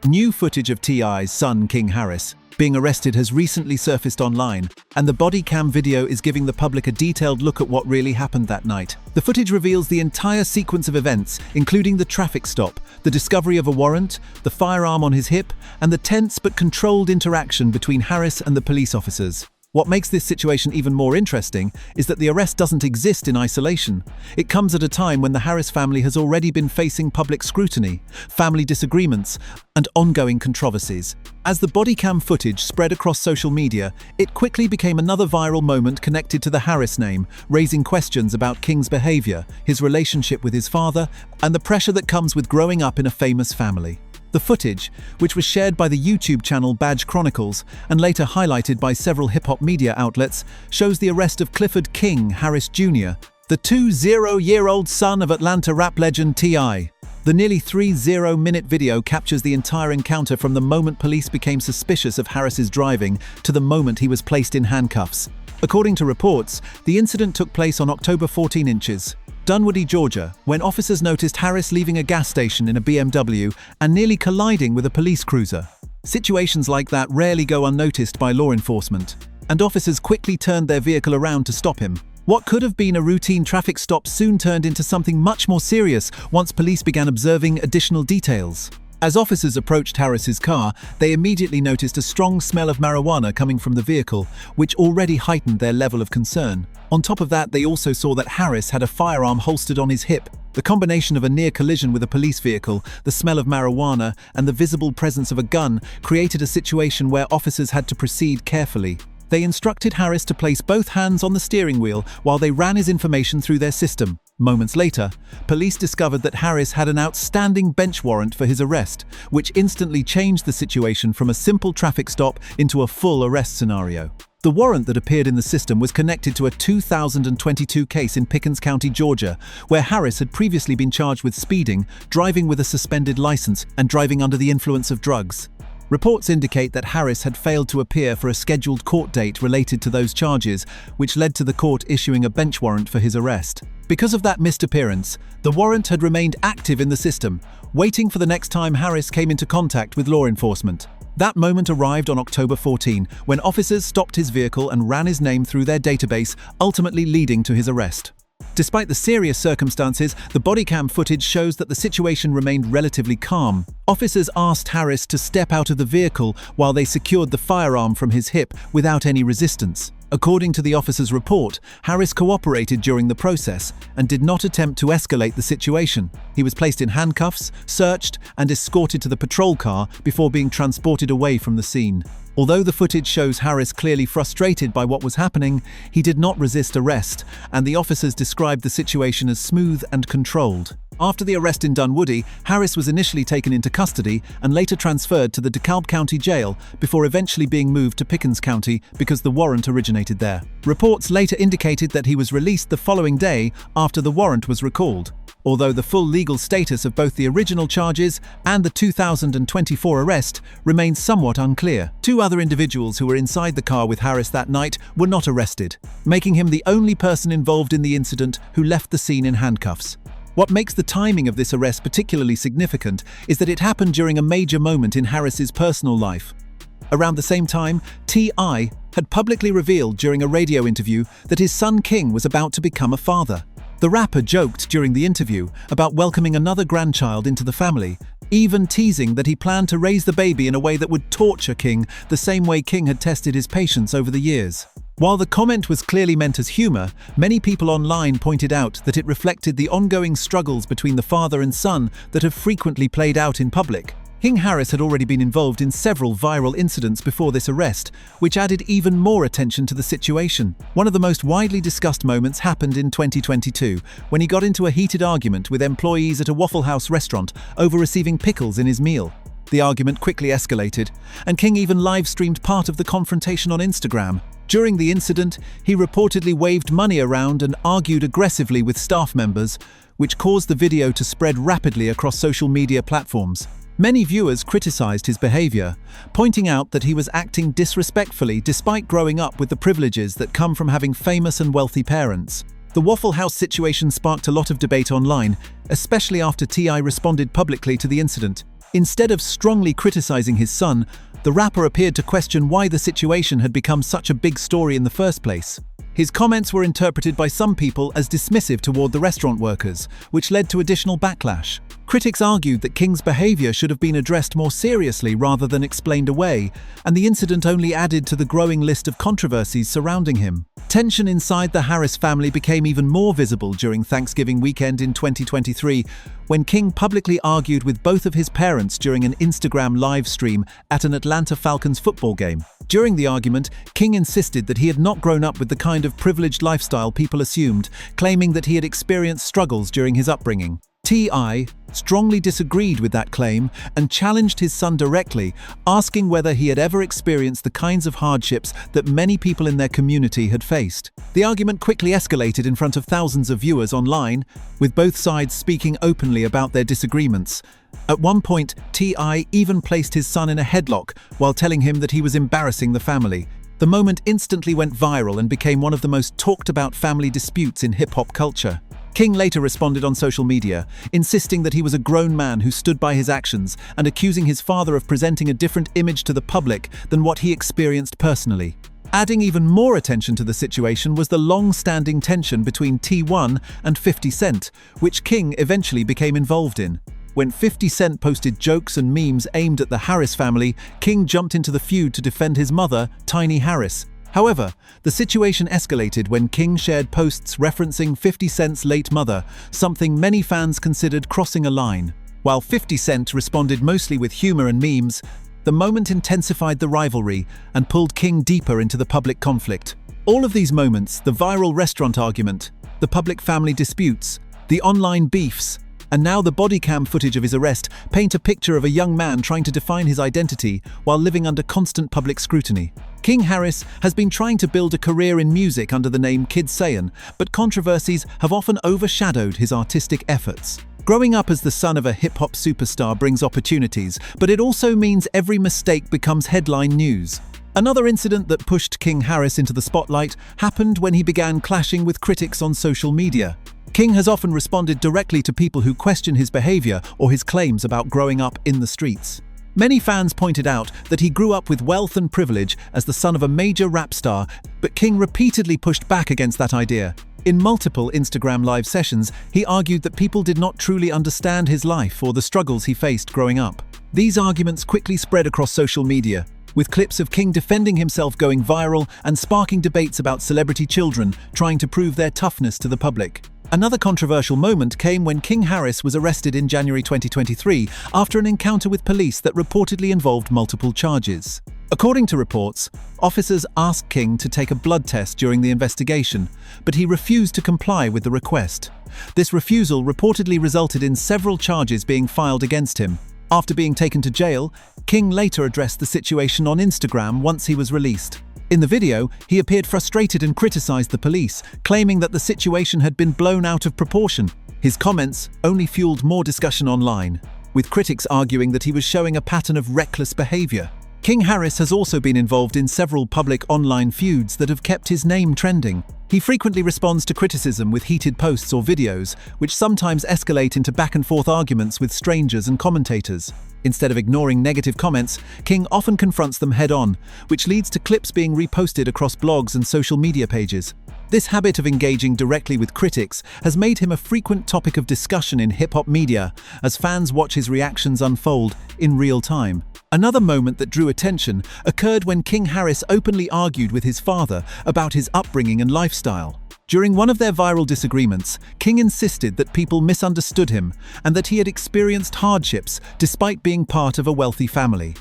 New footage of T.I.'s son, King Harris, being arrested has recently surfaced online, and the Bodycam video is giving the public a detailed look at what really happened that night. The footage reveals the entire sequence of events, including the traffic stop, the discovery of a warrant, the firearm on his hip, and the tense but controlled interaction between Harris and the police officers. What makes this situation even more interesting is that the arrest doesn't exist in isolation. It comes at a time when the Harris family has already been facing public scrutiny, family disagreements, and ongoing controversies. As the Bodycam footage spread across social media, it quickly became another viral moment connected to the Harris name, raising questions about King's behavior, his relationship with his father, and the pressure that comes with growing up in a famous family. The footage, which was shared by the YouTube channel Badge Chronicles and later highlighted by several hip-hop media outlets, shows the arrest of Clifford King Harris Jr., the 20-year-old son of Atlanta rap legend T.I. The nearly 30-minute video captures the entire encounter from the moment police became suspicious of Harris's driving to the moment he was placed in handcuffs. According to reports, the incident took place on October 14, Dunwoody, Georgia, when officers noticed Harris leaving a gas station in a BMW and nearly colliding with a police cruiser. Situations like that rarely go unnoticed by law enforcement, and officers quickly turned their vehicle around to stop him. What could have been a routine traffic stop soon turned into something much more serious once police began observing additional details. As officers approached Harris's car, they immediately noticed a strong smell of marijuana coming from the vehicle, which already heightened their level of concern. On top of that, they also saw that Harris had a firearm holstered on his hip. The combination of a near collision with a police vehicle, the smell of marijuana, and the visible presence of a gun created a situation where officers had to proceed carefully. They instructed Harris to place both hands on the steering wheel while they ran his information through their system. Moments later, police discovered that Harris had an outstanding bench warrant for his arrest, which instantly changed the situation from a simple traffic stop into a full arrest scenario. The warrant that appeared in the system was connected to a 2022 case in Pickens County, Georgia, where Harris had previously been charged with speeding, driving with a suspended license, and driving under the influence of drugs. Reports indicate that Harris had failed to appear for a scheduled court date related to those charges, which led to the court issuing a bench warrant for his arrest. Because of that missed appearance, the warrant had remained active in the system, waiting for the next time Harris came into contact with law enforcement. That moment arrived on October 14, when officers stopped his vehicle and ran his name through their database, ultimately leading to his arrest. Despite the serious circumstances, the Bodycam footage shows that the situation remained relatively calm. Officers asked Harris to step out of the vehicle while they secured the firearm from his hip without any resistance. According to the officer's report, Harris cooperated during the process and did not attempt to escalate the situation. He was placed in handcuffs, searched, and escorted to the patrol car before being transported away from the scene. Although the footage shows Harris clearly frustrated by what was happening, he did not resist arrest, and the officers described the situation as smooth and controlled. After the arrest in Dunwoody, Harris was initially taken into custody and later transferred to the DeKalb County Jail before eventually being moved to Pickens County because the warrant originated there. Reports later indicated that he was released the following day after the warrant was recalled. Although the full legal status of both the original charges and the 2024 arrest remains somewhat unclear. Two other individuals who were inside the car with Harris that night were not arrested, making him the only person involved in the incident who left the scene in handcuffs. What makes the timing of this arrest particularly significant is that it happened during a major moment in Harris's personal life. Around the same time, T.I. had publicly revealed during a radio interview that his son King was about to become a father. The rapper joked during the interview about welcoming another grandchild into the family, even teasing that he planned to raise the baby in a way that would torture King the same way King had tested his patience over the years. While the comment was clearly meant as humor, many people online pointed out that it reflected the ongoing struggles between the father and son that have frequently played out in public. King Harris had already been involved in several viral incidents before this arrest, which added even more attention to the situation. One of the most widely discussed moments happened in 2022, when he got into a heated argument with employees at a Waffle House restaurant over receiving pickles in his meal. The argument quickly escalated, and King even live-streamed part of the confrontation on Instagram. During the incident, he reportedly waved money around and argued aggressively with staff members, which caused the video to spread rapidly across social media platforms. Many viewers criticized his behavior, pointing out that he was acting disrespectfully despite growing up with the privileges that come from having famous and wealthy parents. The Waffle House situation sparked a lot of debate online, especially after T.I. responded publicly to the incident. Instead of strongly criticizing his son, the rapper appeared to question why the situation had become such a big story in the first place. His comments were interpreted by some people as dismissive toward the restaurant workers, which led to additional backlash. Critics argued that King's behavior should have been addressed more seriously rather than explained away, and the incident only added to the growing list of controversies surrounding him. Tension inside the Harris family became even more visible during Thanksgiving weekend in 2023, when King publicly argued with both of his parents during an Instagram live stream at an Atlanta Falcons football game. During the argument, King insisted that he had not grown up with the kind of privileged lifestyle people assumed, claiming that he had experienced struggles during his upbringing. T.I. strongly disagreed with that claim and challenged his son directly, asking whether he had ever experienced the kinds of hardships that many people in their community had faced. The argument quickly escalated in front of thousands of viewers online, with both sides speaking openly about their disagreements. At one point, T.I. even placed his son in a headlock while telling him that he was embarrassing the family. The moment instantly went viral and became one of the most talked about family disputes in hip-hop culture. King later responded on social media, insisting that he was a grown man who stood by his actions and accusing his father of presenting a different image to the public than what he experienced personally. Adding even more attention to the situation was the long-standing tension between T1 and 50 Cent, which King eventually became involved in. When 50 Cent posted jokes and memes aimed at the Harris family, King jumped into the feud to defend his mother, Tiny Harris. However, the situation escalated when King shared posts referencing 50 Cent's late mother, something many fans considered crossing a line. While 50 Cent responded mostly with humor and memes, the moment intensified the rivalry and pulled King deeper into the public conflict. All of these moments, the viral restaurant argument, the public family disputes, the online beefs, and now the Bodycam footage of his arrest paint a picture of a young man trying to define his identity while living under constant public scrutiny. King Harris has been trying to build a career in music under the name Kid Sayin, but controversies have often overshadowed his artistic efforts. Growing up as the son of a hip-hop superstar brings opportunities, but it also means every mistake becomes headline news. Another incident that pushed King Harris into the spotlight happened when he began clashing with critics on social media. King has often responded directly to people who question his behavior or his claims about growing up in the streets. Many fans pointed out that he grew up with wealth and privilege as the son of a major rap star, but King repeatedly pushed back against that idea. In multiple Instagram live sessions, he argued that people did not truly understand his life or the struggles he faced growing up. These arguments quickly spread across social media, with clips of King defending himself going viral and sparking debates about celebrity children trying to prove their toughness to the public. Another controversial moment came when King Harris was arrested in January 2023 after an encounter with police that reportedly involved multiple charges. According to reports, officers asked King to take a blood test during the investigation, but he refused to comply with the request. This refusal reportedly resulted in several charges being filed against him. After being taken to jail, King later addressed the situation on Instagram once he was released. In the video, he appeared frustrated and criticized the police, claiming that the situation had been blown out of proportion. His comments only fueled more discussion online, with critics arguing that he was showing a pattern of reckless behavior. King Harris has also been involved in several public online feuds that have kept his name trending. He frequently responds to criticism with heated posts or videos, which sometimes escalate into back-and-forth arguments with strangers and commentators. Instead of ignoring negative comments, King often confronts them head-on, which leads to clips being reposted across blogs and social media pages. This habit of engaging directly with critics has made him a frequent topic of discussion in hip-hop media, as fans watch his reactions unfold in real time. Another moment that drew attention occurred when King Harris openly argued with his father about his upbringing and lifestyle. During one of their viral disagreements, King insisted that people misunderstood him and that he had experienced hardships despite being part of a wealthy family.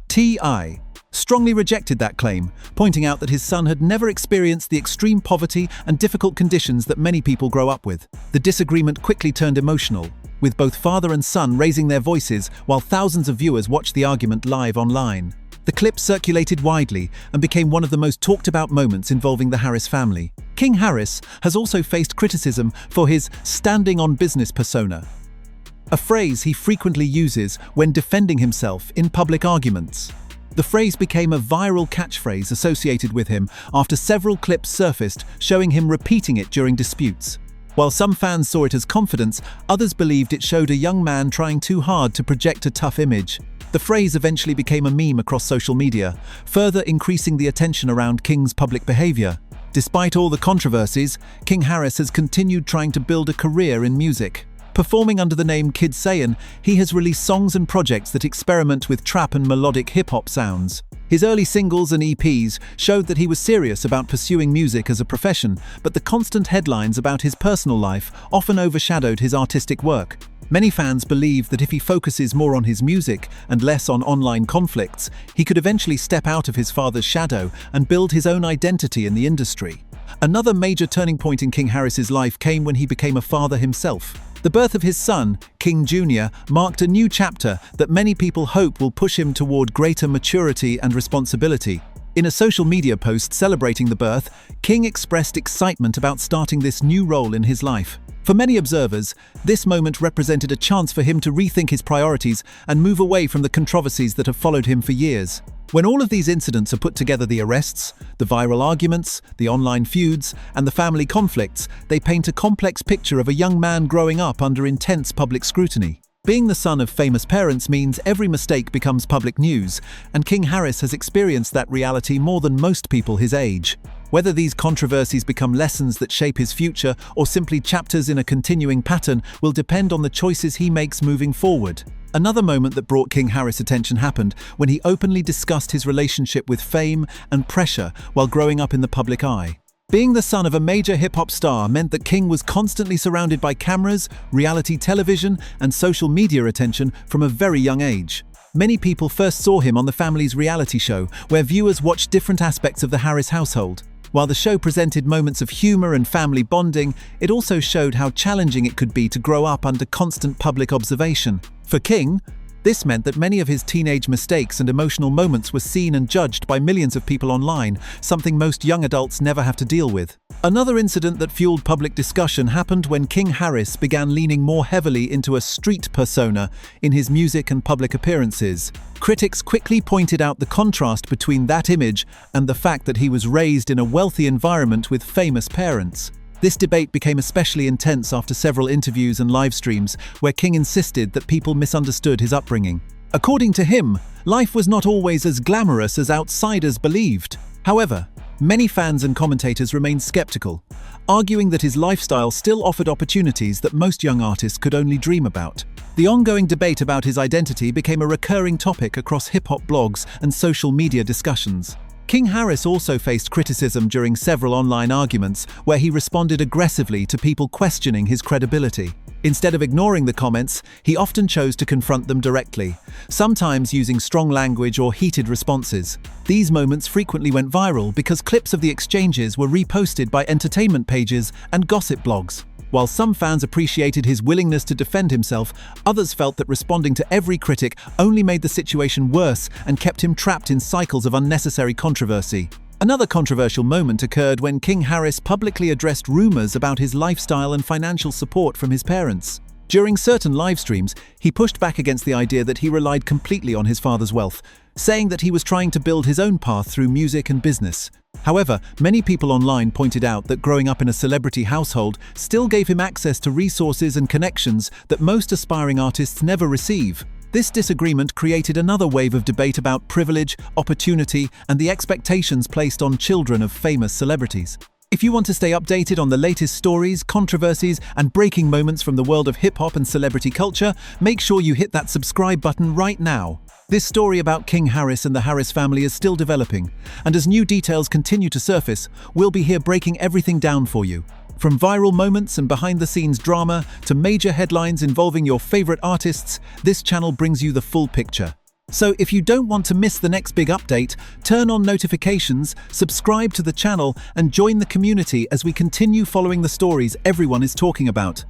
T.I. strongly rejected that claim, pointing out that his son had never experienced the extreme poverty and difficult conditions that many people grow up with. The disagreement quickly turned emotional, with both father and son raising their voices while thousands of viewers watched the argument live online. The clip circulated widely and became one of the most talked about moments involving the Harris family. King Harris has also faced criticism for his standing on business persona, a phrase he frequently uses when defending himself in public arguments. The phrase became a viral catchphrase associated with him after several clips surfaced showing him repeating it during disputes. While some fans saw it as confidence, others believed it showed a young man trying too hard to project a tough image. The phrase eventually became a meme across social media, further increasing the attention around King's public behavior. Despite all the controversies, King Harris has continued trying to build a career in music. Performing under the name Kid Sayin, he has released songs and projects that experiment with trap and melodic hip-hop sounds. His early singles and EPs showed that he was serious about pursuing music as a profession, but the constant headlines about his personal life often overshadowed his artistic work. Many fans believe that if he focuses more on his music and less on online conflicts, he could eventually step out of his father's shadow and build his own identity in the industry. Another major turning point in King Harris's life came when he became a father himself. The birth of his son, King Jr., marked a new chapter that many people hope will push him toward greater maturity and responsibility. In a social media post celebrating the birth, King expressed excitement about starting this new role in his life. For many observers, this moment represented a chance for him to rethink his priorities and move away from the controversies that have followed him for years. When all of these incidents are put together, the arrests, the viral arguments, the online feuds, and the family conflicts, they paint a complex picture of a young man growing up under intense public scrutiny. Being the son of famous parents means every mistake becomes public news, and King Harris has experienced that reality more than most people his age. Whether these controversies become lessons that shape his future or simply chapters in a continuing pattern will depend on the choices he makes moving forward. Another moment that brought King Harris attention happened when he openly discussed his relationship with fame and pressure while growing up in the public eye. Being the son of a major hip-hop star meant that King was constantly surrounded by cameras, reality television, and social media attention from a very young age. Many people first saw him on the family's reality show, where viewers watched different aspects of the Harris household. While the show presented moments of humor and family bonding, it also showed how challenging it could be to grow up under constant public observation. For King, this meant that many of his teenage mistakes and emotional moments were seen and judged by millions of people online, something most young adults never have to deal with. Another incident that fueled public discussion happened when King Harris began leaning more heavily into a street persona in his music and public appearances. Critics quickly pointed out the contrast between that image and the fact that he was raised in a wealthy environment with famous parents. This debate became especially intense after several interviews and live streams where King insisted that people misunderstood his upbringing. According to him, life was not always as glamorous as outsiders believed. However, many fans and commentators remained skeptical, arguing that his lifestyle still offered opportunities that most young artists could only dream about. The ongoing debate about his identity became a recurring topic across hip-hop blogs and social media discussions. King Harris also faced criticism during several online arguments where he responded aggressively to people questioning his credibility. Instead of ignoring the comments, he often chose to confront them directly, sometimes using strong language or heated responses. These moments frequently went viral because clips of the exchanges were reposted by entertainment pages and gossip blogs. While some fans appreciated his willingness to defend himself, others felt that responding to every critic only made the situation worse and kept him trapped in cycles of unnecessary controversy. Another controversial moment occurred when King Harris publicly addressed rumors about his lifestyle and financial support from his parents. During certain live streams, he pushed back against the idea that he relied completely on his father's wealth, saying that he was trying to build his own path through music and business. However, many people online pointed out that growing up in a celebrity household still gave him access to resources and connections that most aspiring artists never receive. This disagreement created another wave of debate about privilege, opportunity, and the expectations placed on children of famous celebrities. If you want to stay updated on the latest stories, controversies, and breaking moments from the world of hip-hop and celebrity culture, make sure you hit that subscribe button right now. This story about King Harris and the Harris family is still developing, and as new details continue to surface, we'll be here breaking everything down for you. From viral moments and behind-the-scenes drama to major headlines involving your favorite artists, this channel brings you the full picture. So if you don't want to miss the next big update, turn on notifications, subscribe to the channel, and join the community as we continue following the stories everyone is talking about.